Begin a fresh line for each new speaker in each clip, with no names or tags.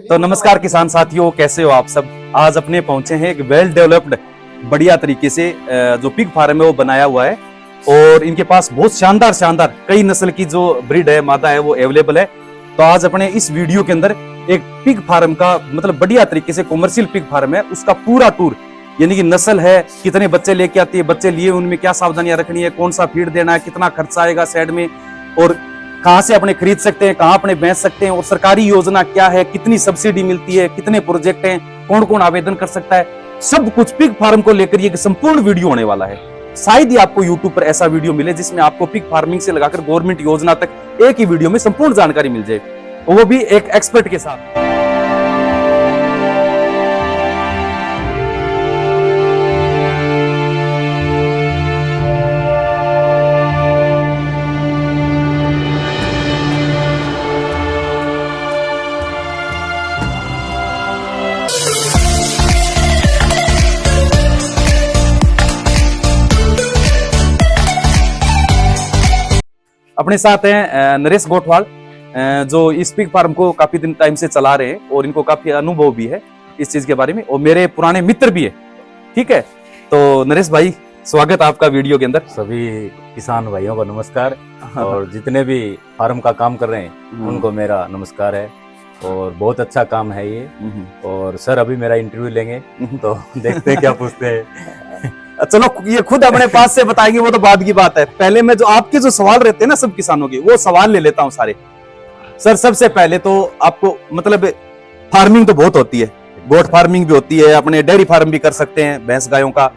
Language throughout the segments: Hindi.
तो नमस्कार किसान साथियों, कैसे हो आप सब। आज अपने पहुंचे हैं एक वेल डेवलप्ड बढ़िया तरीके से जो पिग फार्म है वो बनाया हुआ है और इनके पास बहुत शानदार शानदार कई नस्ल की जो ब्रीड है, मादा है, वो अवेलेबल है। तो आज अपने इस वीडियो के अंदर एक पिग फार्म का मतलब बढ़िया तरीके से कॉमर्शियल पिग फार्म है उसका पूरा टूर, यानी कि नस्ल है, कितने बच्चे लेके आती है, बच्चे लिए उनमें क्या सावधानियां रखनी है, कौन सा फीड देना है, कितना खर्चा आएगा शेड में, और कहां से अपने खरीद सकते हैं, कहां अपने बेच सकते हैं, और सरकारी योजना क्या है, कितनी सब्सिडी मिलती है, कितने प्रोजेक्ट हैं, कौन कौन आवेदन कर सकता है, सब कुछ पिग फार्म को लेकर ये संपूर्ण वीडियो होने वाला है। शायद ही आपको यूट्यूब पर ऐसा वीडियो मिले जिसमें आपको पिग फार्मिंग से लगाकर गवर्नमेंट योजना तक एक ही वीडियो में संपूर्ण जानकारी मिल जाए, वो भी एक एक्सपर्ट के साथ। अपने साथ हैं नरेश गोठवाल, जो इस पिग फार्म को काफी दिन टाइम से चला रहे हैं और इनको काफी अनुभव भी है इस चीज के बारे में, और मेरे पुराने मित्र भी है। ठीक है, तो नरेश भाई स्वागत आपका वीडियो के अंदर।
सभी किसान भाइयों को नमस्कार और जितने भी फार्म का काम कर रहे हैं उनको मेरा नमस्कार है, और बहुत अच्छा काम है ये। और सर अभी मेरा इंटरव्यू लेंगे तो देखते हैं क्या पूछते हैं।
चलो ये खुद अपने पास से बताएंगे, वो तो बाद की बात है। पहले मैं जो आपके जो सवाल रहते हैं ना सब किसानों के, वो सवाल ले लेता हूँ सारे। सर सबसे पहले तो आपको मतलब फार्मिंग तो बहुत होती है, गोट फार्मिंग भी होती है, अपने डेयरी फार्म भी कर सकते हैं भैंस गायों का,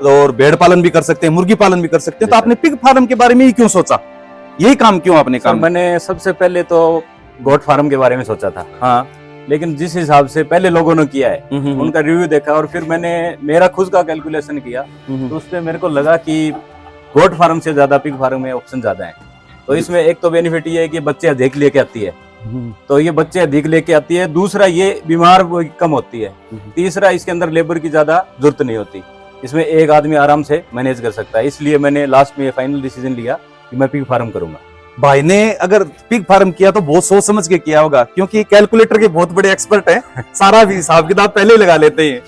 और भेड़ पालन भी कर सकते हैं, मुर्गी पालन भी कर सकते हैं। तो आपने पिग फार्म के बारे में ही क्यों सोचा, यही काम क्यों आपने काम?
मैंने सबसे पहले तो गोट फार्म के बारे में सोचा था,
हाँ,
लेकिन जिस हिसाब से पहले लोगों ने किया है उनका रिव्यू देखा और फिर मैंने मेरा खुद का कैलकुलेशन किया, तो उसपे मेरे को लगा कि गोट फार्म से ज्यादा पिग फार्म में ऑप्शन ज्यादा है। तो इसमें एक तो बेनिफिट ये है कि बच्चे अधिक लेके आती है, तो ये बच्चे अधिक लेके आती है। दूसरा ये बीमार कम होती है। तीसरा इसके अंदर लेबर की ज्यादा जरूरत नहीं होती, इसमें एक आदमी आराम से मैनेज कर सकता है। इसलिए मैंने लास्ट में फाइनल डिसीजन लिया कि मैं पिग फार्म करूंगा।
भाई ने अगर पिग फार्म किया तो बहुत सोच समझ के किया होगा, क्योंकि कैलकुलेटर के बहुत बड़े एक्सपर्ट हैं, सारा भी हिसाब किताब पहले ही लगा लेते हैं।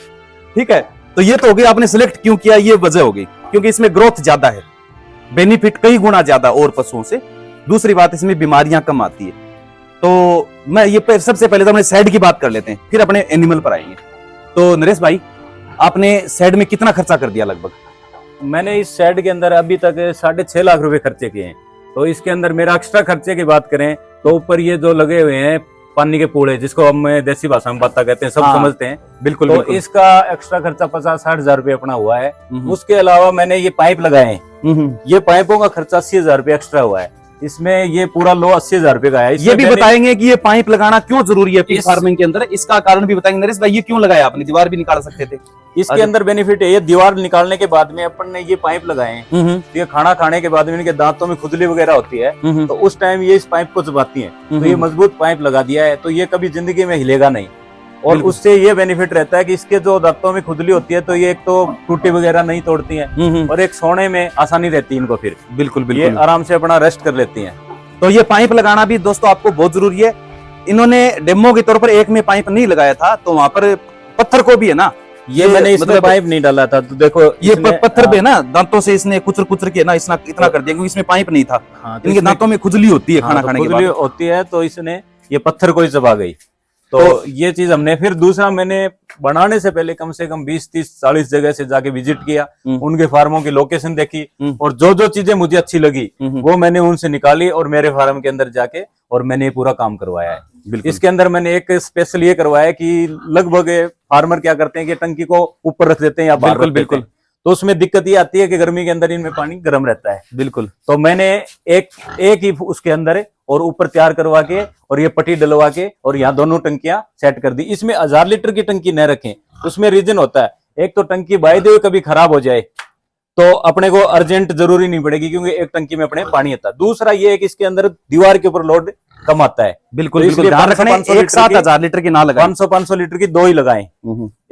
ठीक है, तो ये तो हो गई आपने सिलेक्ट क्यों किया, ये वजह हो गई क्योंकि इसमें ग्रोथ ज्यादा है, बेनिफिट कई गुना ज्यादा और पशुओं से। दूसरी बात, इसमें बीमारियां कम आती है। तो मैं ये सबसे पहले तो अपने शेड की बात कर लेते हैं, फिर अपने एनिमल पर आएंगे। तो नरेश भाई, आपने शेड में कितना खर्चा कर दिया लगभग?
मैंने इस शेड के अंदर अभी तक 6.5 लाख रुपए खर्चे किए हैं। तो इसके अंदर मेरा एक्स्ट्रा खर्चे की बात करें तो ऊपर ये जो लगे हुए हैं पानी के पूड़े, जिसको हम देसी भाषा में पत्ता कहते हैं, सब समझते हैं।
बिल्कुल,
तो
बिल्कुल।
इसका एक्स्ट्रा खर्चा 50-60 हजार रुपये अपना हुआ है। उसके अलावा मैंने ये पाइप लगाए हैं, ये पाइपों का खर्चा 80 हजार रुपये एक्स्ट्रा हुआ है। इसमें ये पूरा लो 80 हजार रुपये का है।
ये भी बताएंगे कि ये पाइप लगाना क्यों जरूरी है पिग फार्मिंग के अंदर, इसका कारण भी बताएंगे। नरेश भाई, ये क्यों लगाया आपने? दीवार भी निकाल सकते थे।
इसके अंदर बेनिफिट है, ये दीवार निकालने के बाद में अपन ने ये पाइप लगाए हैं, ये खाना खाने के बाद में इनके दांतों में खुजली वगैरह होती है, तो उस टाइम ये इस पाइप को चबाती हैं। तो ये मजबूत पाइप लगा दिया है, तो ये कभी जिंदगी में हिलेगा नहीं। और उससे ये बेनिफिट रहता है कि इसके जो दांतों में खुजली होती है तो ये एक तो टूटी वगैरह नहीं तोड़ती है, और एक सोने में आसानी रहती है इनको। फिर
बिल्कुल
ये
बिल्कुल
आराम से अपना रेस्ट कर लेती है।
तो ये पाइप लगाना भी दोस्तों आपको बहुत जरूरी है। इन्होंने डेमो के तौर पर एक में पाइप नहीं लगाया था, तो वहां पर पत्थर को भी है ना,
ये मैंने इसमें मतलब पाइप नहीं डाला था। तो देखो
ये पत्थर पे ना दांतों से इसने कुचर कुचर के ना इतना कर दिया, क्योंकि इसमें पाइप नहीं था।
हाँ,
इनके दांतों में खुजली होती है खाना खाने के बाद,
होती है, तो इसने ये पत्थर को ही चबा गई। तो ये चीज हमने फिर दूसरा मैंने बनाने से पहले कम से कम 20-30-40 जगह से जाके विजिट किया, उनके फार्मों की लोकेशन देखी, और जो जो चीजें मुझे अच्छी लगी वो मैंने उनसे निकाली और मेरे फार्म के अंदर जाके और मैंने ये पूरा काम करवाया है। इसके अंदर मैंने एक स्पेशल ये करवाया कि लगभग फार्मर क्या करते हैं कि टंकी को ऊपर रख देते हैं या बाहर बिल्कुल, तो उसमें दिक्कत ये आती है कि गर्मी के अंदर इनमें पानी गर्म रहता है।
बिल्कुल,
तो मैंने एक ही उसके अंदर और ऊपर तैयार करवा के और ये पट्टी डलवा के और यहाँ दोनों टंकियां सेट कर दी। इसमें 1000 लीटर की टंकी न रखें, उसमें रीजन होता है, एक तो टंकी बाय द वे कभी खराब हो जाए तो अपने को अर्जेंट जरूरी नहीं पड़ेगी, क्योंकि एक टंकी में अपने पानी आता है। दूसरा ये है कि इसके अंदर दीवार के ऊपर लोड कम आता है।
बिल्कुल, तो बिल्कुल ध्यान रखना, एक साथ 1000 लीटर की ना लगाएं,
500 लीटर की 2 ही लगाएं,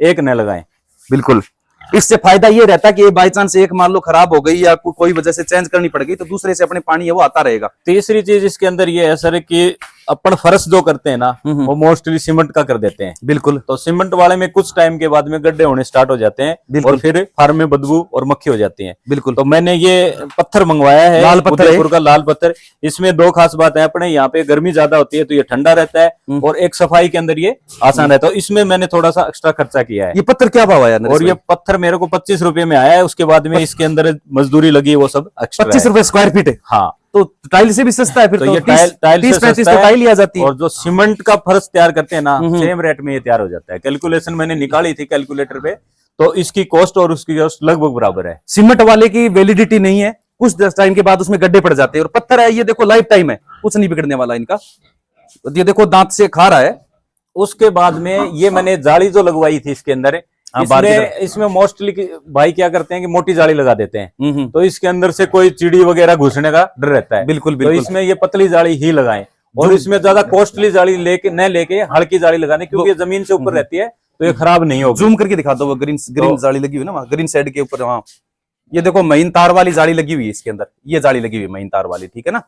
एक न लगाएं।
बिल्कुल, इससे फायदा ये रहता है कि बाई चांस एक मान लो खराब हो गई या कोई वजह से चेंज करनी पड़ गई, तो दूसरे से अपने पानी है वो आता रहेगा।
तीसरी चीज इसके अंदर ये है सर कि अपन फर्श जो करते हैं ना वो मोस्टली सीमेंट का कर देते हैं।
बिल्कुल।
तो सीमेंट वाले में कुछ टाइम के बाद में गड्ढे होने स्टार्ट हो जाते हैं और फिर फार्म में बदबू और मक्खी हो जाती है।
बिल्कुल।
तो मैंने ये पत्थर मंगवाया है,
लाल पत्थर,
उदयपुर का लाल पत्थर। इसमें दो खास बात है, अपने यहाँ पे गर्मी ज्यादा होती है तो ये ठंडा रहता है और एक सफाई के अंदर ये आसान रहता है। तो इसमें मैंने थोड़ा सा एक्स्ट्रा खर्चा किया है।
ये पत्थर क्या भाव आया?
और ये पत्थर मेरे को 25 रुपए में आया है। उसके बाद में इसके अंदर मजदूरी लगी, वो सब एक्स्ट्रा
25 रुपए स्क्वायर फीट है।
हाँ,
तो टाइल से भी सस्ता है फिर।
तो ये टाइल
30-35 तो टाइल ही आ जाती है।
और जो सीमेंट का फर्श तैयार करते हैं ना, सेम रेट में ये तैयार हो जाता है। कैलकुलेशन मैंने निकाली थी कैलकुलेटर पे, तो इसकी कॉस्ट और उसकी कॉस्ट लगभग बराबर है।
सीमेंट वाले की वैलिडिटी नहीं है, कुछ टाइम के बाद उसमें गड्ढे पड़ जाते हैं। और पत्थर है, ये देखो लाइफ टाइम है, कुछ नहीं बिगड़ने वाला इनका। ये देखो दांत से खा रहा है।
उसके बाद में ये मैंने जाली जो लगवाई थी इसके अंदर, इसमें मोस्टली भाई क्या करते हैं कि मोटी जाली लगा देते हैं, तो इसके अंदर से कोई चिड़ी वगैरह घुसने का डर रहता है।
बिल्कुल
तो
बिल्कुल।
इसमें ये पतली जाली ही लगाएं और इसमें ज्यादा कॉस्टली जाली लेके हल्की जाली लगाने, क्योंकि ये जमीन से ऊपर रहती है तो ये खराब नहीं होगी।
जूम करके दिखा दो, वो ग्रीन जाली लगी हुई है ना, ग्रीन साइड के ऊपर। वहां ये देखो महीन तार वाली जाली लगी हुई है इसके अंदर, ये जाली लगी हुई है महीन तार वाली, ठीक है ना।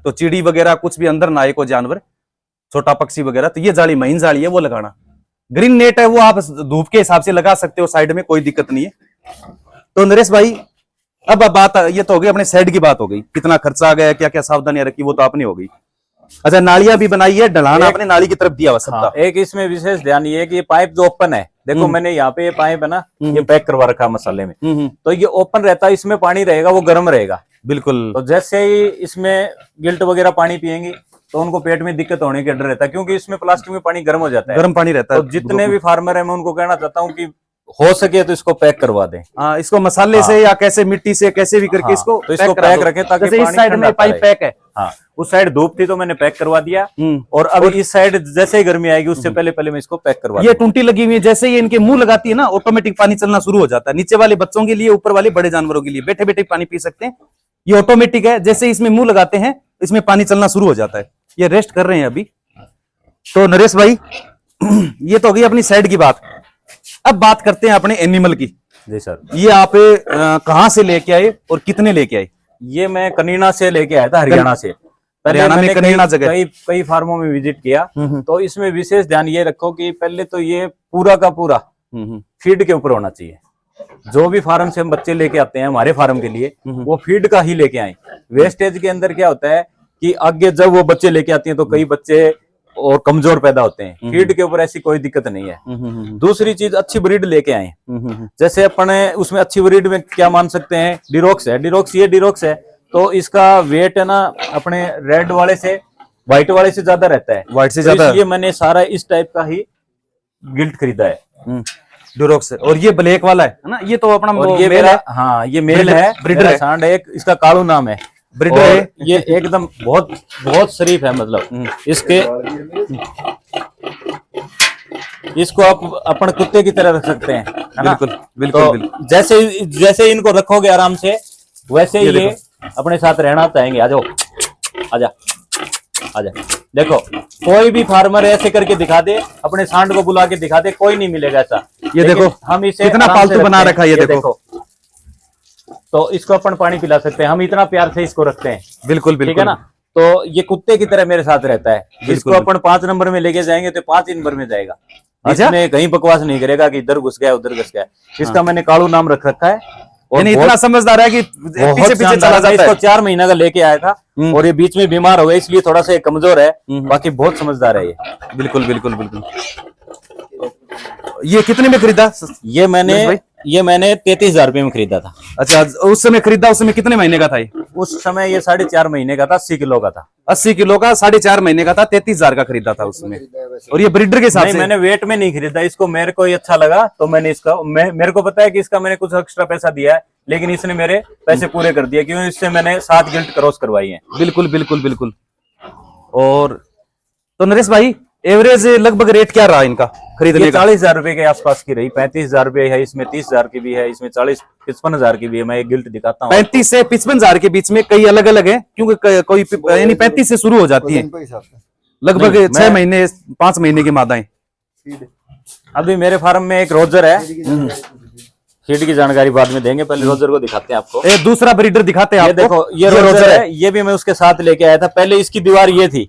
तो चिड़ी वगैरह कुछ भी अंदर ना आए, को जानवर, छोटा पक्षी वगैरह, तो ये जाली महीन जाली है, वो लगाना। ग्रीन नेट है वो आप धूप के हिसाब से लगा सकते हो साइड में, कोई दिक्कत नहीं है। तो नरेश भाई अब बात ये तो हो गई अपने साइड की बात हो गई, कितना खर्चा आ गया, क्या क्या सावधानियां रखी, वो तो आपने हो गई। अच्छा, नालियां भी बनाई है, ढलान आपने नाली की तरफ दिया हुआ सबका।
एक इसमें विशेष ध्यान ये है कि ये पाइप जो ओपन है, देखो मैंने यहाँ पे ये पाइप है ना, ये पैक करवा रखा मसाले में, तो ये ओपन रहता है, इसमें पानी रहेगा वो गर्म रहेगा।
बिल्कुल।
तो जैसे ही इसमें गिल्ट वगैरह पानी पियेंगे तो उनको पेट में दिक्कत होने का डर रहता है, क्योंकि इसमें प्लास्टिक में पानी गर्म हो जाता है,
गर्म पानी रहता है।
तो जितने भी फार्मर है मैं उनको कहना चाहता हूँ कि हो सके तो इसको पैक करवा दें।
हाँ, इसको मसाले से या कैसे मिट्टी से कैसे भी करके इसको
पैक रखें, ताकि
इस साइड में पाइप पैक है।
हाँ, उस साइड धूप थी तो मैंने पैक करवा दिया, और अब इस साइड जैसे ही गर्मी आएगी उससे पहले मैं इसको पैक करवा।
ये टूंटी लगी हुई है, जैसे ये इनके मुंह लगाती है ना, ऑटोमेटिक पानी चलना शुरू हो जाता है। नीचे वाले बच्चों के लिए, ऊपर वाले बड़े जानवरों के लिए, बैठे बैठे पानी पी सकते हैं। ये ऑटोमेटिक है, जैसे इसमें मुंह लगाते हैं इसमें पानी चलना शुरू हो जाता है। ये रेस्ट कर रहे हैं अभी। तो नरेश भाई ये तो हो गई अपनी साइड की बात। अब बात करते हैं अपने एनिमल की।
जी सर।
ये आप कहाँ से लेके आए और कितने लेके आए?
ये मैं कनीना से लेके आया था, हरियाणा से।
हरियाणा में कनीना जगह
कई फार्मों में विजिट किया, तो इसमें विशेष ध्यान ये रखो कि पहले तो ये पूरा का पूरा फीड के ऊपर होना चाहिए। जो भी फार्म से हम बच्चे लेके आते हैं हमारे फार्म के लिए, वो फीड का ही लेके आए। वेस्टेज के अंदर क्या होता है कि आगे जब वो बच्चे लेके आते हैं तो कई बच्चे और कमजोर पैदा होते हैं। फीड के ऊपर ऐसी कोई दिक्कत नहीं है। दूसरी चीज, अच्छी ब्रीड लेके आए। जैसे अपने उसमें अच्छी ब्रीड में क्या मान सकते हैं, डिरोक्स है। डिरोक्स है तो इसका वेट है ना अपने रेड वाले से, व्हाइट वाले से ज्यादा रहता है।
व्हाइट से ज्यादा।
ये मैंने सारा इस टाइप का ही गिल्ट खरीदा है,
डिरोक्स। और ये ब्लैक वाला है ना, ये तो अपना
ये मेल है। हाँ, ये मेल है, ब्रीडर है। सांड है, इसका कालू नाम है, ब्रीडर है। ये एकदम बहुत शरीफ है, मतलब इसको आप अपन कुत्ते की तरह रख सकते हैं, है ना?
बिल्कुल बिल्कुल।
तो जैसे इनको रखोगे आराम से, वैसे ही ये अपने साथ रहना चाहेंगे। आ जाओ, आजा आजा। देखो, कोई भी फार्मर ऐसे करके दिखा दे, अपने सांड को बुला के दिखा दे, कोई नहीं मिलेगा ऐसा। ये देखो, हम इसे
कितना पालतू बना रखा है, ये देखो।
तो इसको अपन पानी पिला सकते हैं, हम इतना प्यार से इसको रखते हैं।
बिल्कुल बिल्कुल,
ठीक है ना? तो ये कुत्ते की तरह मेरे साथ रहता है। इसको अपन 5 नंबर में लेके जाएंगे तो 5 नंबर में जाएगा। इसमें कहीं बकवास नहीं करेगा कि इधर घुस गया उधर घुस गया। इसका मैंने कालू नाम रख रखा है, और
इतना समझदार है कि पीछे पीछे चला जाता है।
इसको 4 महीना का लेके आया था, और ये बीच में बीमार हो गया, इसलिए थोड़ा सा कमजोर है। बाकी बहुत समझदार है ये।
बिल्कुल बिल्कुल बिल्कुल। ये कितने में खरीदा?
ये मैंने 33,000 रुपए में खरीदा था।
अच्छा, उस समय खरीदा, उस समय कितने महीने का था ये?
उस समय ये 4.5 महीने का था, 80 किलो का था।
80 किलो का 4.5 महीने का था, 33,000 का खरीदा था उसमें। और ये ब्रीडर के साथ
मैंने वेट में नहीं खरीदा इसको, मेरे को ये अच्छा लगा तो मैंने इसका मेरे को पता है कि इसका मैंने कुछ एक्स्ट्रा पैसा दिया है, लेकिन इसने मेरे पैसे पूरे कर दिए, क्योंकि इससे मैंने 7 गिल्ट क्रॉस करवाई है।
बिल्कुल बिल्कुल बिल्कुल। और तो नरेश भाई, एवरेज लगभग रेट क्या रहा इनका खरीदने का?
40,000 रुपए के आसपास की रही। 35,000 रुपए है, इसमें 30,000 की भी है, इसमें 40-55,000 की भी है। मैं एक गिल्ट दिखाता हूँ।
35 से 55,000 के बीच में कई अलग अलग है, क्योंकि कोई यानी 35 से शुरू हो जाती है, लगभग 6 महीने 5 महीने की मादाएं।
अभी मेरे फार्म में एक रोजर है, फीड की जानकारी बाद में देंगे, पहले रोजर को दिखाते हैं आपको।
एक दूसरा ब्रीडर दिखाते हैं आपको।
देखो, ये रोजर है, ये भी मैं उसके साथ लेके आया था। पहले इसकी दीवार ये थी,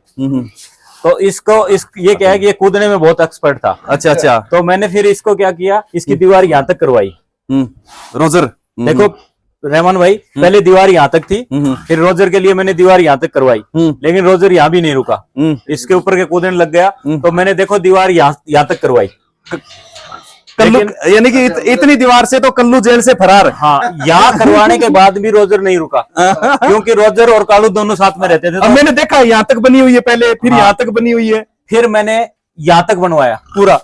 तो ये क्या है कि ये कूदने में बहुत एक्सपर्ट था।
अच्छा अच्छा।
तो मैंने फिर इसको क्या किया, इसकी दीवार यहाँ तक करवाई।
रोजर
देखो रहमान भाई, पहले दीवार यहाँ तक थी, फिर रोजर के लिए मैंने दीवार यहाँ तक करवाई, लेकिन रोजर यहाँ भी नहीं रुका, इसके ऊपर के कूदने लग गया। तो मैंने देखो दीवार यहाँ तक करवाई।
कल्लू, यानी कि इतनी दीवार से तो कल्लू जेल से फरार।
हाँ, यहाँ करवाने के बाद भी रोजर नहीं रुका, क्योंकि रोजर और कालू दोनों साथ में रहते थे।
अब मैंने देखा यहाँ तक बनी हुई है पहले, फिर
हाँ,
यहाँ तक बनी हुई है,
फिर मैंने यहाँ तक बनवाया पूरा।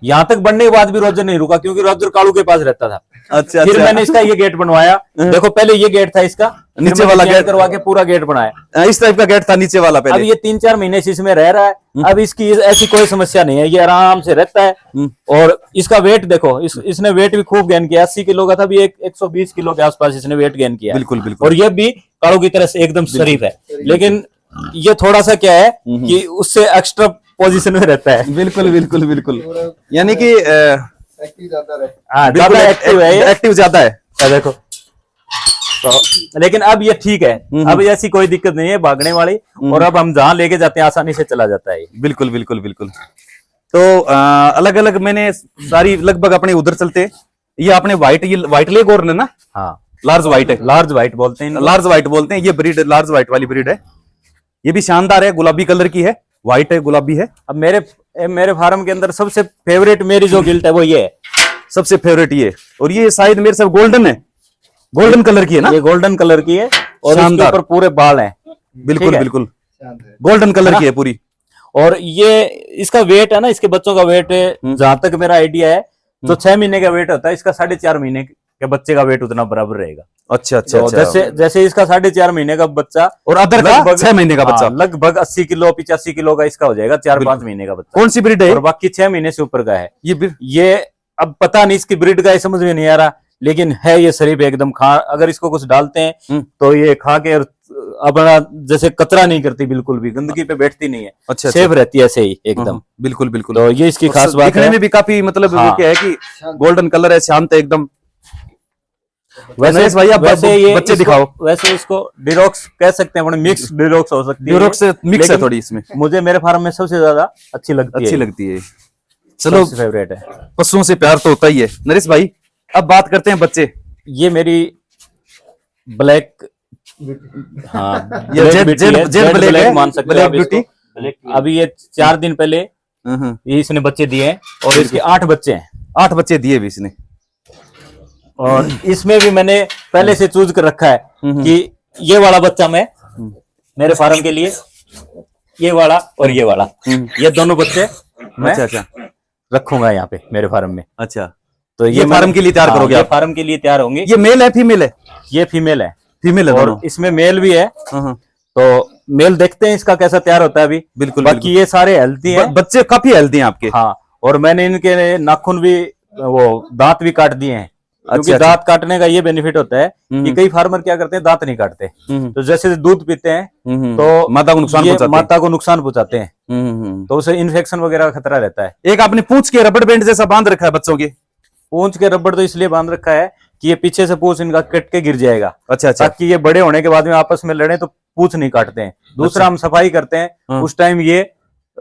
यहाँ तक बनने के बाद भी रोजर नहीं रुका, क्योंकि रोजर कालू के पास रहता था।
अच्छा।
फिर मैंने इसका ये गेट बनवाया। देखो पहले ये गेट था इसका,
नीचे वाला गेट
करवा के पूरा गेट बनाया।
इस टाइप का गेट था नीचे वाला पहले।
अब ये 3-4 महीने से इसमें रह रहा है। अब इसकी ऐसी कोई समस्या नहीं है, ये आराम से रहता है। और इसका वेट देखो, इसने वेट भी खूब गेन किया। 80 किलो का था, भी 120 किलो के आसपास इसने वेट गेन किया।
बिल्कुल बिल्कुल।
और ये भी कालू की तरह से एकदम शरीफ है, लेकिन ये थोड़ा सा क्या है कि उससे एक्स्ट्रा पोजीशन में रहता है।
बिल्कुल बिल्कुल बिल्कुल। यानी कि
ज्यादा एक्टिव है,
एक्टिव ज्यादा है।
देखो तो। लेकिन अब ये ठीक है, अब ऐसी कोई दिक्कत नहीं है भागने वाली, और अब हम जहां लेके जाते हैं आसानी से चला जाता है।
बिल्कुल बिल्कुल बिल्कुल। तो अलग अलग मैंने सारी लगभग अपने उधर चलते। ये आपने व्हाइट लेग और ना?
हाँ,
लार्ज व्हाइट है,
लार्ज व्हाइट बोलते हैं,
लार्ज व्हाइट बोलते हैं। ये ब्रीड लार्ज व्हाइट वाली ब्रीड है। ये भी शानदार है, गुलाबी कलर की है, व्हाइट है, गुलाबी है।
अब मेरे फार्म के अंदर सबसे फेवरेट मेरी जो गिल्ट है वो ये है,
सबसे फेवरेट ये। और ये शायद मेरे सब गोल्डन है, गोल्डन कलर की है ना?
ये गोल्डन कलर की है, और इसके ऊपर पूरे बाल हैं।
बिल्कुल बिल्कुल, गोल्डन कलर की है पूरी।
और ये इसका वेट है ना, इसके बच्चों का वेट जहां तक मेरा आइडिया है, जो 6 महीने का वेट होता है, इसका 4.5 महीने के बच्चे का वेट उतना बराबर रहेगा।
अच्छा अच्छा,
तो
अच्छा।
जैसे इसका 4.5 महीने का बच्चा
और अदर का 6 महीने का बच्चा,
लगभग 80 किलो 85 किलो का इसका हो जाएगा 4-5 महीने का बच्चा।
कौन सी ब्रीड है?
और बाकी 6 महीने से ऊपर का है
ये
अब पता नहीं इसकी ब्रीड का समझ में नहीं आ रहा, लेकिन है ये शरीफ एकदम। अगर इसको कुछ डालते हैं तो ये खा के अपना जैसे कतरा नहीं करती, बिल्कुल भी गंदगी पे बैठती नहीं है।
अच्छा,
सेफ रहती है ऐसे ही एकदम।
बिल्कुल बिल्कुल।
तो ये इसकी खास बात है।
दिखने में भी काफी मतलब क्या है कि गोल्डन कलर है, शांत है एकदम। वैसे भाई आप बच्चे दिखाओ।
वैसे इसको डिरोक्स कह सकते हैं, मिक्स डिरोक्स हो सकती है।
डिरोक्स मिक्स है थोड़ी इसमें।
मुझे मेरे फार्म में सबसे ज्यादा अच्छी लगती है।
चलो,
फेवरेट है।
पशुओं से प्यार तो होता ही है। नरेश भाई अब बात करते हैं बच्चे।
ये मेरी ब्लैक, हाँ, जेड ब्लैक मान सकते हैं ब्यूटी। अभी ये 4 दिन पहले ये इसने बच्चे दिए हैं, और इसके 8 बच्चे हैं।
8 बच्चे दिए भी इसने।
और इसमें भी मैंने पहले से चूज कर रखा है कि ये वाला बच्चा मैं मेरे फार्म के लिए, ये वाला और ये वाला, ये दोनों बच्चे मैं रखूंगा यहाँ पे मेरे फार्म में।
अच्छा,
तो ये
फार्म के लिए तैयार करोगे आप?
फार्म के लिए तैयार होंगे।
ये मेल है फीमेल है?
ये फीमेल है।
फीमेल है,
और इसमें मेल भी है। तो मेल देखते हैं इसका कैसा तैयार होता है अभी।
बिल्कुल।
बाकी ये सारे हेल्दी हैं,
बच्चे काफी हेल्दी हैं आपके।
हाँ, और मैंने इनके नाखून भी, वो दांत भी काट दिए हैं। क्योंकि दांत काटने का ये बेनिफिट होता है कि कई फार्मर क्या करते हैं, दांत नहीं काटते। तो जैसे दूध पीते हैं तो माता को नुकसान पहुंचाते हैं, तो उसे इन्फेक्शन वगैरह का खतरा रहता है।
एक आपने पूंछ के रबड़ बैंड जैसा बांध रखा है बच्चों के।
पूंछ के रबड़ तो इसलिए बांध रखा है कि ये पीछे से पूंछ इनका कट के गिर जाएगा।
अच्छा,
ताकि ये बड़े होने के बाद में आपस में लड़े तो पूंछ नहीं काटते हैं। दूसरा, हम सफाई करते हैं उस टाइम ये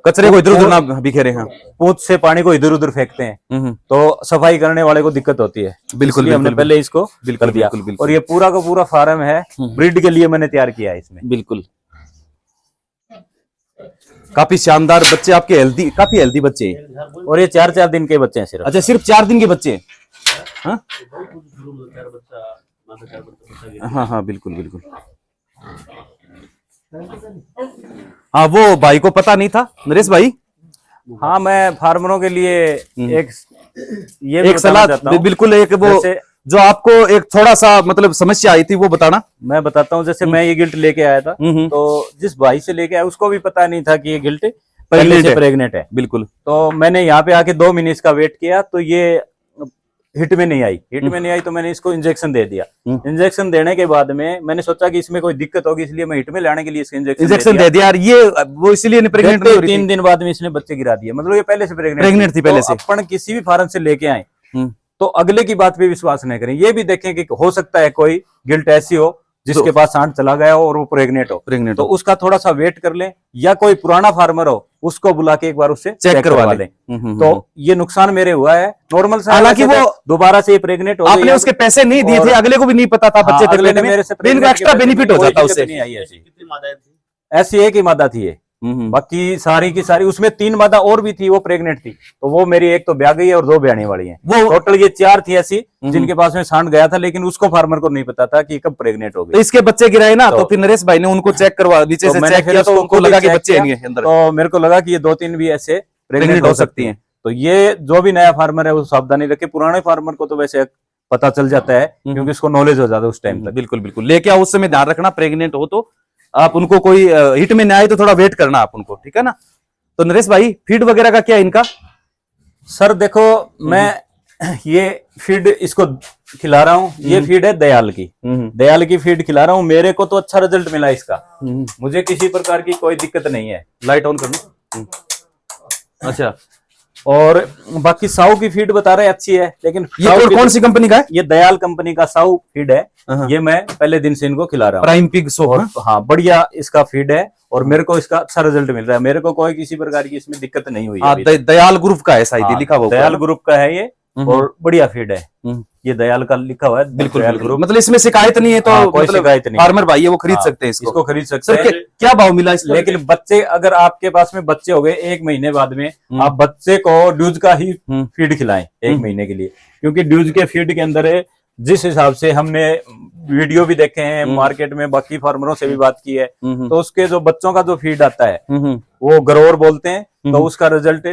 कचरे को इधर उधर ना बिखेरे। हाँ,
पूंछ से पानी को इधर उधर फेंकते हैं, तो सफाई करने वाले को दिक्कत होती है।
बिल्कुल,
हमने पहले इसको कर दिया। और ये पूरा का पूरा फार्म है, ब्रीड के लिए मैंने तैयार किया है इसमें।
बिल्कुल, काफी शानदार बच्चे आपके, हेल्दी, काफी हेल्दी बच्चे हैं।
और ये 4-4 दिन के बच्चे हैं सिर्फ।
अच्छा, सिर्फ 4 दिन के बच्चे? हाँ हाँ हाँ, बिल्कुल बिल्कुल। हाँ, वो भाई को पता नहीं था, नरेश भाई।
हाँ, मैं फार्मरों के लिए एक
सलाह, बिल्कुल, एक वो जो आपको एक थोड़ा सा मतलब समस्या आई थी वो बताना।
मैं बताता हूँ। जैसे मैं ये गिल्ट लेके आया था, तो जिस भाई से लेके आया उसको भी पता नहीं था कि ये गिल्ट प्रेग्नेंट है।
बिल्कुल।
तो मैंने यहाँ पे आके 2 महीने इसका वेट किया, तो ये हिट में नहीं आई। तो मैंने इसको इंजेक्शन दे दिया। इंजेक्शन देने के बाद में मैंने सोचा कि इसमें कोई दिक्कत होगी, इसलिए मैं हिट में लाने के लिए इसको इंजेक्शन दे दिया।
ये वो इसलिए प्रेग्नेंट नहीं हो रही थी।
3 दिन बाद में इसने बच्चे गिरा दिए। मतलब ये पहले से प्रेग्नेंट
थी पहले से।
अपन किसी भी फार्म से लेके आए तो अगले की बात पे विश्वास नहीं करें। ये भी देखें कि हो सकता है कोई गिल्ट ऐसी हो जिसके पास सांड चला गया हो और वो प्रेग्नेंट हो,
प्रेग्नेंट
तो उसका थोड़ा सा वेट कर लें, या कोई पुराना फार्मर हो उसको बुला के एक बार उससे चेक करवा लें। तो ये नुकसान मेरे हुआ है नॉर्मल सा,
हालांकि वो
दोबारा से प्रेग्नेंट हो
आपने उसके पैसे नहीं दिए थे, अगले को भी नहीं पता था बच्चे थे,
अगले ने मेरे से
इनका एक्स्ट्रा बेनिफिट हो जाता उससे।
ऐसी एक ही मादा थी ये, बाकी सारी की सारी उसमें 3 मादा और भी थी, वो प्रेग्नेंट थी, तो वो मेरी एक तो ब्याह गई है और 2 ब्याने वाली हैं। वो टोटल ये 4 थी ऐसी जिनके पास में सांड गया था, लेकिन उसको फार्मर को नहीं पता था कि कब प्रेग्नेंट हो गई।
तो इसके बच्चे गिराए ना, तो फिर नरेश भाई ने उनको चेक करवा, नीचे से चेक किया तो उनको लगा कि बच्चे हैं अंदर,
तो मेरे को लगा कि ये 2-3 भी ऐसे प्रेग्नेंट हो सकती हैं। तो ये जो भी नया फार्मर है वो सावधानी रखे, पुराने फार्मर को तो वैसे पता चल जाता है क्योंकि उसको नॉलेज हो जाता है उस टाइम तक।
बिल्कुल बिल्कुल, लेके आओ, उस समय ध्यान रखना, प्रेग्नेंट हो तो आप उनको कोई हिट में न आए तो थोड़ा वेट करना आप उनको, ठीक है ना। तो नरेश भाई फीड वगैरह का क्या इनका?
सर देखो मैं ये फीड इसको खिला रहा हूँ, ये फीड है दयाल की, दयाल की फीड खिला रहा हूँ। मेरे को तो अच्छा रिजल्ट मिला इसका, मुझे किसी प्रकार की कोई दिक्कत नहीं है।
लाइट ऑन करना। अच्छा,
और बाकी साहू की फीड बता रहे अच्छी है, लेकिन
ये कौन सी कंपनी का है?
ये दयाल कंपनी का साहू फीड है, ये मैं पहले दिन से इनको खिला रहा हूँ,
प्राइम पिग सो।
हाँ बढ़िया इसका फीड है और मेरे को इसका अच्छा रिजल्ट मिल रहा है, मेरे को कोई किसी प्रकार की इसमें दिक्कत नहीं हुई है।
दयाल ग्रुप का है शायद, लिखा हुआ
दयाल ग्रुप का है ये, और बढ़िया फीड है, ये दयाल का लिखा हुआ है।
बिल्कुल ग्रुप, मतलब इसमें शिकायत नहीं है, तो
कोई शिकायत नहीं,
फार्मर भाई है वो खरीद सकते हैं इसको
खरीद सकते हैं।
क्या भाव मिला इसका?
लेकिन बच्चे, अगर आपके पास में बच्चे हो गए 1 महीने बाद में, आप बच्चे को ड्यूज का ही फीड खिलाएं 1 महीने के लिए, क्योंकि ड्यूज के फीड के अंदर जिस हिसाब से हमने वीडियो भी देखे हैं, मार्केट में बाकी फार्मरों से भी बात की है, तो उसके जो बच्चों का जो फीड आता है वो ग्रोवर बोलते हैं, तो उसका रिजल्ट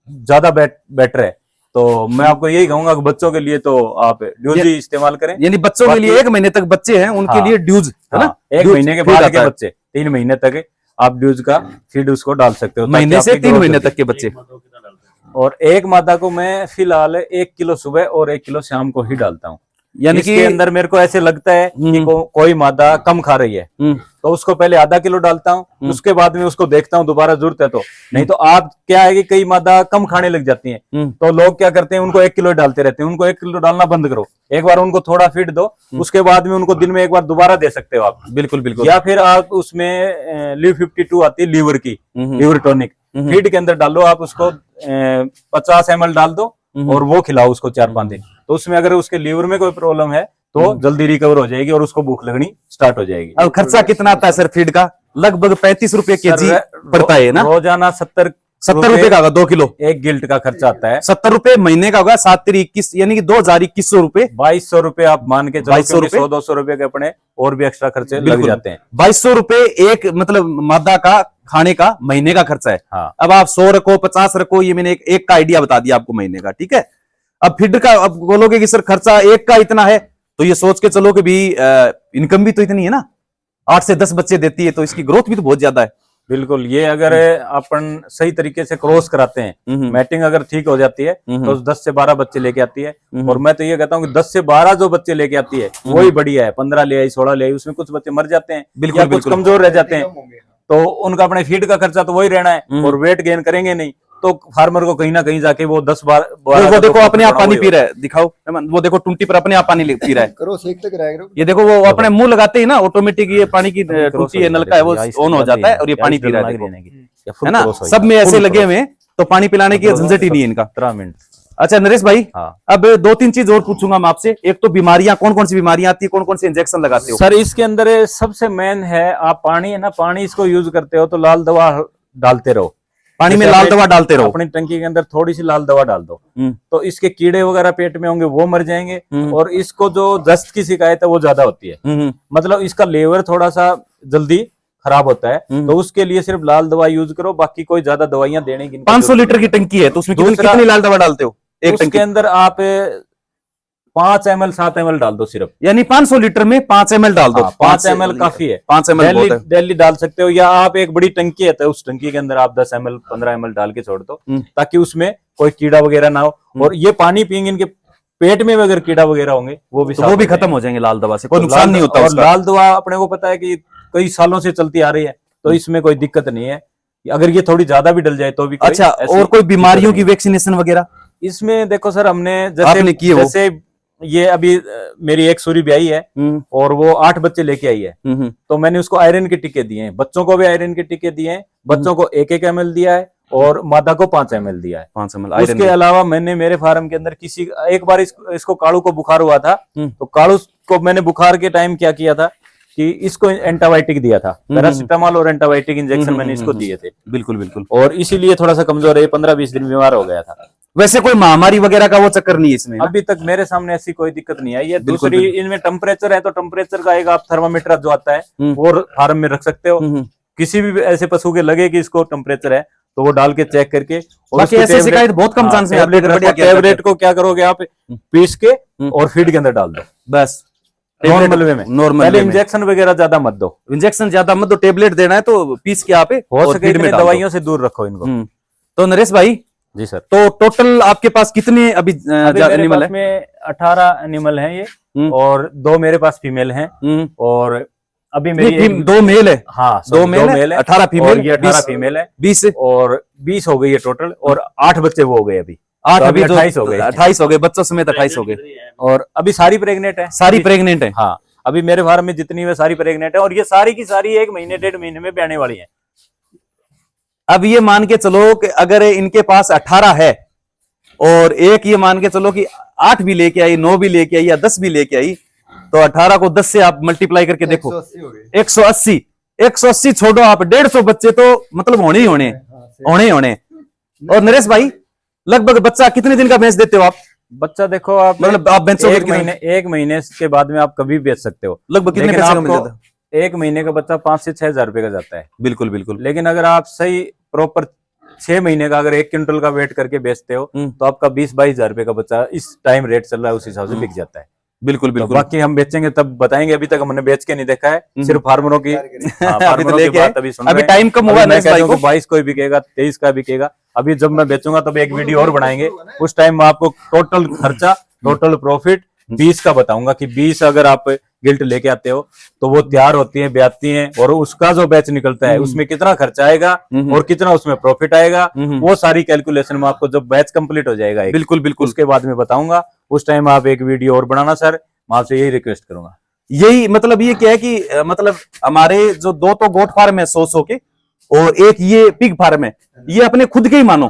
ज्यादा बेटर है। तो मैं आपको यही कहूंगा कि बच्चों के लिए तो आप ड्यूज ही इस्तेमाल करें,
यानी बच्चों के लिए 1 महीने तक बच्चे हैं उनके लिए ड्यूज है ना,
1 महीने के बाद के बच्चे 3 महीने तक आप ड्यूज का फीड उसको डाल सकते हो,
महीने से 3 महीने तक के बच्चे।
और एक मादा को मैं फिलहाल 1 किलो सुबह और 1 किलो शाम को ही डालता हूँ,
यानी
कि अंदर मेरे को ऐसे लगता है कि कोई मादा कम खा रही है तो उसको पहले आधा किलो डालता हूँ, उसके बाद में उसको देखता हूँ दोबारा जरूरत है तो, नहीं तो आप क्या है कि कई मादा कम खाने लग जाती हैं, तो लोग क्या करते हैं उनको 1 किलो डालते रहते हैं। उनको 1 किलो डालना बंद करो, एक बार उनको थोड़ा फीड दो, उसके बाद में उनको दिन में एक बार दोबारा दे सकते हो आप।
बिल्कुल बिल्कुल।
या फिर आप उसमें लिव 52 आती है लीवर की, लीवर टॉनिक फीड के अंदर डालो, आप उसको 50 ml डाल दो और वो खिलाओ उसको 4-5 दिन, तो उसमें अगर उसके लीवर में कोई प्रॉब्लम है तो जल्दी रिकवर हो जाएगी और उसको भूख लगनी स्टार्ट हो जाएगी।
अब खर्चा कितना आता है सर फीड का? लगभग 35 रुपए केजी पड़ता है ना,
रोजाना 70
रुपए का होगा 2 किलो,
1 गिल्ट का खर्चा आता है।
70 रुपए महीने का होगा, 7-3-21 यानी कि 2,2100 रुपए,
2200 रुपए आप मान के चलो, 100-200 रुपए के अपने और भी एक्स्ट्रा खर्चे लग जाते हैं।
2200 रुपए एक मतलब मादा का खाने का महीने का खर्चा है।
हाँ।
अब आप 100 रखो 50 रखो, ये मैंने एक का आइडिया बता दिया आपको महीने का, ठीक है। अब फीड का अब बोलोगे कि सर खर्चा एक का इतना है, तो ये सोच के चलो कि भी इनकम भी तो इतनी है ना, 8 से 10 बच्चे देती है, तो इसकी ग्रोथ भी तो बहुत ज्यादा है।
बिल्कुल, ये अगर अपन सही तरीके से क्रॉस कराते हैं, मैटिंग अगर ठीक हो जाती है तो 10 से 12 बच्चे लेके आती है। और मैं तो ये कहता हूँ कि 10 से 12 जो बच्चे लेके आती है वही बढ़िया है। 15 ले आई, 16 ले आई, उसमें कुछ बच्चे मर जाते हैं या कुछ कमजोर रह जाते हैं, तो उनका अपने फीड का खर्चा तो वही रहना है और वेट गेन करेंगे नहीं, तो फार्मर को कहीं ना कहीं जाके वो 10-12
वो देखो अपने आप पानी पी रहा है, दिखाओ वो देखो टुंटी पर अपने आप पानी पी रहा है।
करो सेक तक रह
ये देखो वो अपने मुंह लगाते ही ना ऑटोमेटिक ये पानी की टूटी है, नलका है वो ऑन हो जाता है और ये पानी पी रहा है ना। सब में ऐसे लगे हुए तो पानी पिलाने की झंझट ही नहीं है इनका।
15 मिनट।
अच्छा नरेश भाई, अब 2-3 चीज और पूछूंगा मैं आपसे। एक तो बीमारियां, कौन कौन सी बीमारियां आती है, कौन कौन से इंजेक्शन लगाते हो?
सर इसके अंदर सबसे मेन है, आप पानी है ना, पानी इसको यूज करते हो तो लाल दवा डालते रहो,
पानी में लाल दवा डालते रहो।
अपनी टंकी के अंदर थोड़ी सी लाल दवा डाल दो, तो इसके कीड़े वगैरह पेट में होंगे वो मर जाएंगे। और इसको जो दस्त की शिकायत है वो ज्यादा होती है, मतलब इसका लेवर थोड़ा सा जल्दी खराब होता है, तो उसके लिए सिर्फ लाल दवा यूज करो, बाकी कोई ज्यादा दवाइयां देने की।
500 लीटर की टंकी है तो उसमें कितनी लाल दवा डालते हो एक टंकी
के अंदर? आप 5 ml 7 ml डाल दो सिर्फ,
यानी 500 लीटर में 5 ml डाल दो।
5 ml काफी है,
5 ml
डेली डाल सकते हो, या आप एक बड़ी टंकी है तो उस टंकी के अंदर आप 10 ml 15 ml डाल के छोड़ दो, ताकि उसमें कोई कीड़ा वगैरह ना हो। और ये पानी पियेंगे, इनके पेट में अगर कीड़ा वगैरह होंगे वो भी
खत्म हो जाएंगे लाल दवा से, कोई नुकसान नहीं होता।
और लाल दवा अपने को पता है कि कई सालों से चलती आ रही है, तो इसमें कोई दिक्कत नहीं है। अगर ये थोड़ी ज्यादा भी डल जाए तो भी
अच्छा। और कोई बीमारियों की वैक्सीनेशन वगैरह
इसमें? देखो सर, हमने
जैसे
ये अभी मेरी एक सूरी ब्याई है और वो 8 बच्चे लेके आई है। तो मैंने उसको आयरन के टीके दिए हैं, बच्चों को भी आयरन के टीके दिए हैं, बच्चों को 1-1 ml दिया है और मादा को 5 ml दिया है।
5 ml
उसके अलावा मैंने मेरे फार्म के अंदर एक बार इसको कालू को बुखार हुआ था, तो कालू को मैंने बुखार के टाइम क्या किया था कि इसको एंटीबायोटिक दिया था, पैरासिटामोल और एंटीबायोटिक इंजेक्शन मैंने इसको दिए थे।
बिल्कुल बिल्कुल।
और इसीलिए थोड़ा सा कमजोर है, 15-20 दिन बीमार हो गया था।
वैसे कोई महामारी वगैरह का वो चक्कर नहीं है इसमें?
अभी तक मेरे सामने ऐसी कोई दिक्कत नहीं आई है। दूसरी, इनमें टेम्परेचर है तो टेम्परेचर का एक आप थर्मामीटर जो आता है वो फार्म में रख सकते हो। किसी भी ऐसे पशु के लगे कि इसको टेम्परेचर है तो वो डाल के चेक करके, और
बाकी ऐसे शिकायत बहुत कम चांस है।
टैबलेट को क्या करोगे आप, पीस के और फीड के अंदर डाल दो बस, नॉर्मल वे में।
नॉर्मल
इंजेक्शन वगैरह ज्यादा मत दो,
इंजेक्शन ज्यादा मत दो, टेबलेट देना है तो पीस के आप
हो सके इतनी दवाइयों से दूर रखो इनको।
तो नरेश भाई
जी सर,
तो टोटल आपके पास कितने अभी एनिमल है?
में 18 एनिमल हैं ये, और 2 मेरे पास फीमेल हैं, और अभी मेरी
2 मेल है।
हाँ,
2 मेल है, 18 फीमेल,
ये 18 फीमेल है,
20
और 20 हो गई है टोटल, और 8 बच्चे वो हो गए अभी।
8 अभी
28 हो गए,
28 हो गए बच्चों समेत 28 हो गए,
और अभी सारी प्रेग्नेंट है।
सारी प्रेग्नेंट है?
हाँ, अभी मेरे फार्म में जितनी है सारी प्रेग्नेंट है, और ये सारी की सारी 1 महीने 1.5 महीने में ब्याने वाली है।
अब ये मान के चलो कि अगर इनके पास 18 है और एक ये मान के चलो कि 8 भी लेके आई, 9 भी लेके आई या 10 भी लेके आई, तो 18 को 10 से आप मल्टीप्लाई करके देखो, 180 छोड़ो आप, 150 बच्चे तो मतलब होने ही होने। और नरेश भाई लगभग बच्चा कितने दिन का बेच देते हो आप?
बच्चा देखो आप,
मतलब आप बेचोगे
1 महीने के बाद में आप कभी बेच सकते हो।
लगभग कितने पैसे का मिल जाता है?
1 महीने का बच्चा 5 से 6 हजार रुपए का जाता है।
बिल्कुल बिल्कुल।
लेकिन अगर आप सही प्रॉपर 6 महीने का अगर 1 क्विंटल का वेट करके बेचते हो तो आपका 20-22 हजार रुपए का बच्चा इस टाइम रेट चल रहा है उस हिसाब से बिक जाता है।
बिल्कुल बिल्कुल।
तो बाकी हम बेचेंगे तब बताएंगे, अभी तक हमने बेच के नहीं देखा है, सिर्फ फार्मरों की फार्मरों की बात अभी सुन रहे हैं।
अभी टाइम कम हुआ है,
22 को बिकेगा, 23 का बिकेगा। अभी जब मैं बेचूंगा तब एक वीडियो और बनाएंगे, उस टाइम मैं आपको टोटल खर्चा, टोटल प्रॉफिट 20 का बताऊंगा कि 20 अगर आप गिल्ट लेके आते हो तो वो तैयार होती है, ब्याती हैं, और उसका जो बैच निकलता है उसमें कितना खर्चा आएगा और कितना उसमें प्रॉफिट आएगा, वो सारी कैलकुलेशन में आपको जब बैच कंप्लीट हो जाएगा
बिल्कुल बिल्कुल
उसके बाद में बताऊंगा। उस टाइम आप एक वीडियो और बनाना सर, मैं आपसे यही रिक्वेस्ट करूंगा।
यही मतलब ये क्या है कि मतलब हमारे जो 2 तो गोट फार्म है 100 के, और एक ये पिग फार्म है, ये अपने खुद के ही मानो,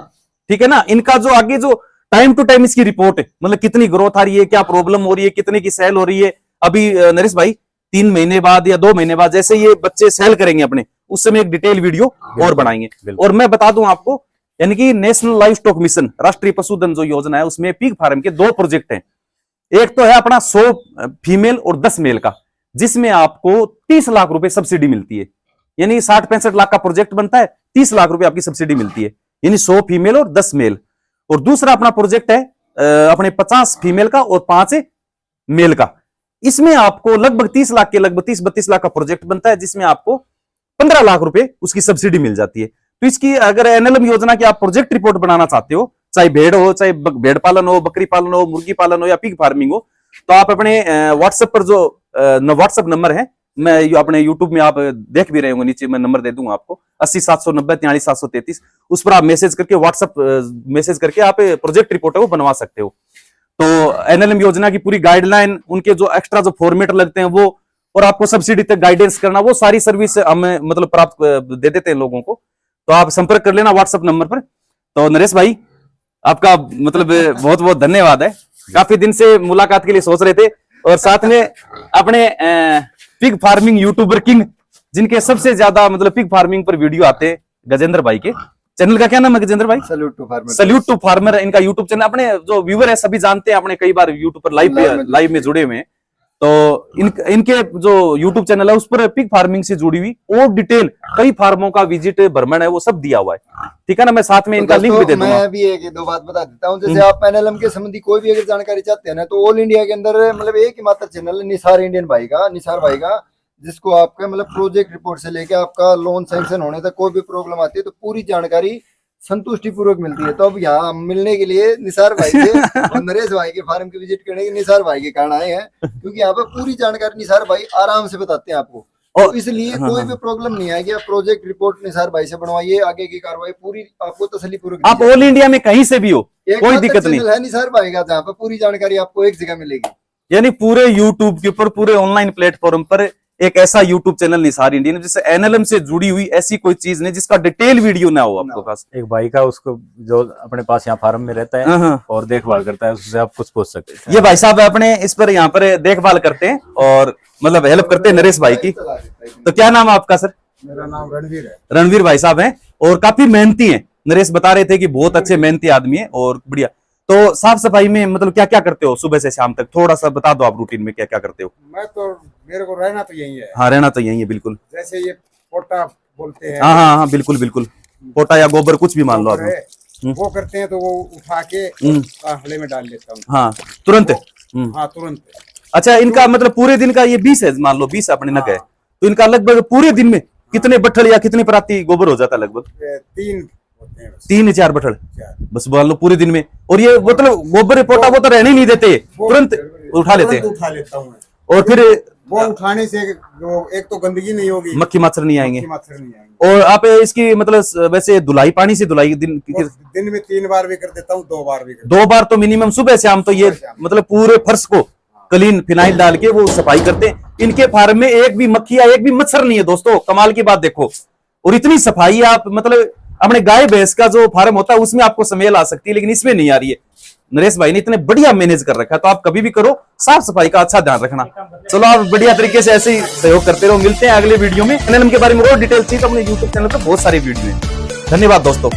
ठीक है ना। इनका जो आगे जो टाइम टू टाइम इसकी रिपोर्ट है, मतलब कितनी ग्रोथ आ रही है, क्या प्रॉब्लम हो रही है, कितने की सेल हो रही है। अभी नरेश भाई 3 महीने बाद या 2 महीने बाद जैसे ये बच्चे सेल करेंगे अपने, उस समय एक डिटेल वीडियो और बनाएंगे। और मैं बता दूं आपको, यानी कि नेशनल लाइफ स्टॉक मिशन, राष्ट्रीय पशुधन जो योजना है, उसमें पिग फार्म के 2 प्रोजेक्ट हैं। एक तो है अपना 100 फीमेल और 10 मेल का, जिसमें आपको 30 लाख रुपए सब्सिडी मिलती है, यानी 60-65 लाख का प्रोजेक्ट बनता है, 30 लाख रुपए आपकी सब्सिडी मिलती है, यानी 100 फीमेल और 10 मेल। और दूसरा अपना प्रोजेक्ट है अपने 50 फीमेल का और 5 मेल का, इसमें आपको लगभग 30 लाख के, लगभग 30-32 लाख का प्रोजेक्ट बनता है, जिसमें आपको 15 लाख रुपए उसकी सब्सिडी मिल जाती है। तो इसकी अगर एनएलएम योजना की आप प्रोजेक्ट रिपोर्ट बनाना चाहते हो, चाहे भेड़ हो, चाहे भेड़ पालन हो, बकरी पालन हो, मुर्गी पालन हो या पिग फार्मिंग हो, तो आप अपने व्हाट्सएप पर जो व्हाट्सएप नंबर है, मैं अपने यूट्यूब में आप देख भी रहे होंगे, नीचे मैं नंबर दे दूंगा आपको 80-790-43-733, उस पर आप मैसेज करके, व्हाट्सएप मैसेज करके आप प्रोजेक्ट रिपोर्ट है वो बनवा सकते हो। तो एनएलएम योजना की पूरी गाइडलाइन, उनके जो एक्स्ट्रा जो फॉर्मेट लगते हैं वो, और आपको सब्सिडी तक गाइडेंस करना, वो सारी सर्विस हमें मतलब प्राप्त दे देते हैं लोगों को। तो आप संपर्क कर लेना व्हाट्सएप नंबर पर। तो नरेश भाई आपका मतलब बहुत बहुत धन्यवाद है, काफी दिन से मुलाकात के लिए सोच रहे थे, और साथ में अपने पिग फार्मिंग यूट्यूबर किंग, जिनके सबसे ज्यादा मतलब पिग फार्मिंग पर वीडियो आते हैं, गजेंद्र भाई के चैनल का क्या नाम है गजेंद्र भाई? सल्यूट टू फार्मर इनका यूट्यूब चैनल। अपने जो व्यूअर है सभी जानते हैं, अपने कई बार यूट्यूब पर लाइव में जुड़े हुए हैं। तो इनके जो यूट्यूब चैनल है उस पर पिग फार्मिंग से जुड़ी हुई और डिटेल कई फार्मों का विजिट भ्रमण है वो सब दिया हुआ है, ठीक है ना। मैं साथ में इनका लिंक भी दे दूंगा।
मैं भी एक दो बात बता देता हूँ, जैसे आप एनएलएम के संबंधी कोई भी अगर जानकारी चाहते हैं ना, तो ऑल इंडिया के अंदर मतलब एक ही मात्र चैनल है, निसार इंडियन भाई का, निसार भाई का, जिसको आपका मतलब प्रोजेक्ट रिपोर्ट से लेके आपका लोन सैंक्शन होने तक कोई भी प्रॉब्लम आती है तो पूरी जानकारी संतुष्टि पूर्वक मिलती है। तो अब यहाँ मिलने के लिए निसार भाई के और नरेश भाई के फार्म की विजिट करने के निसार भाई के कारण आए हैं, क्योंकि यहाँ पे पूरी जानकारी निसार भाई आराम से बताते हैं आपको। तो इसलिए कोई भी प्रॉब्लम नहीं आएगी। आप प्रोजेक्ट रिपोर्ट निसार भाई से बनवाइए, आगे की कार्रवाई पूरी आपको तसल्ली पूर्वक।
आप ऑल इंडिया में कहीं से भी हो,
एक
कोई
मात्र
दिक्कत नहीं।
चैनल है निसार भाई का जहाँ पर पूरी जानकारी आपको एक जगह मिलेगी।
यानी पूरे यूट्यूब के ऊपर, पूरे ऑनलाइन प्लेटफॉर्म पर एक ऐसा यूट्यूब चैनल निसार इंडियन जिससे एनएलएम से जुड़ी हुई ऐसी कोई चीज नहीं जिसका डिटेल वीडियो ना हो आपके पास।
एक भाई का, उसको जो अपने पास यहाँ फार्म में रहता है
हाँ।
और देखभाल करता है, उससे आप कुछ पूछ सकते हैं।
ये भाई साहब अपने इस पर यहाँ पर देखभाल करते हैं और मतलब हेल्प करते हैं नरेश भाई की। तो क्या नाम है आपका सर?
मेरा नाम रणवीर है।
रणवीर भाई साहब हैं और काफी मेहनती हैं। नरेश बता रहे थे कि बहुत अच्छे मेहनती आदमी है और बढ़िया। तो साफ सफाई में मतलब क्या क्या करते हो सुबह से शाम तक? थोड़ा सा बता दो आप रूटीन में क्या क्या करते हो।
मैं तो, मेरे को रहना तो यही है।
हाँ, रहना तो यही है बिल्कुल।
जैसे ये पोटा बोलते हैं,
हाँ हाँ हाँ, बिल्कुल बिल्कुल। पोटा या गोबर कुछ भी मान लो आप।
वो करते हैं तो वो उठा के हले में डाल लेता हूँ।
हाँ, तुरंत।
हाँ, तुरंत।
अच्छा, इनका मतलब पूरे दिन का ये 20 है, मान लो 20 अपने नग है, तो इनका लगभग पूरे दिन में कितने बट्ठल या कितनी पराती गोबर हो जाता है? लगभग
3 होते हैं बस।
3-4 बट्ठल
4।
बस मान लो पूरे दिन में। और ये मतलब गोबर पोटा वो तो रहने ही नहीं देते, तुरंत उठा लेते हैं।
तुरंत उठा लेता हूँ मैं।
और फिर
वो उठाने से एक तो गंदगी नहीं होगी,
मक्खी मच्छर नहीं आएंगे।
मक्खी मच्छर नहीं आएंगे।
और आप इसकी मतलब वैसे धुलाई पानी से धुलाई दिन
दिन में 3 बार भी कर देता हूँ, 2 बार भी कर
2 बार तो मिनिमम सुबह शाम। तो ये मतलब पूरे फर्श को क्लीन फिनाइल डाल के वो सफाई करते हैं। इनके फार्म में एक भी मक्खी या एक भी मच्छर नहीं है दोस्तों, कमाल की बात देखो। और इतनी सफाई आप मतलब अपने गाय भैंस का जो फार्म होता है उसमें आपको स्मेल आ सकती है, लेकिन इसमें नहीं आ रही है। नरेश भाई ने इतने बढ़िया मैनेज कर रखा है। तो आप कभी भी करो, साफ सफाई का अच्छा ध्यान रखना। चलो, आप बढ़िया तरीके से ऐसे ही सहयोग करते रहो। मिलते हैं अगले वीडियो में। एनएलएम के बारे में और डिटेल चाहिए तो अपने यूट्यूब चैनल पर बहुत सारी वीडियो है। धन्यवाद दोस्तों।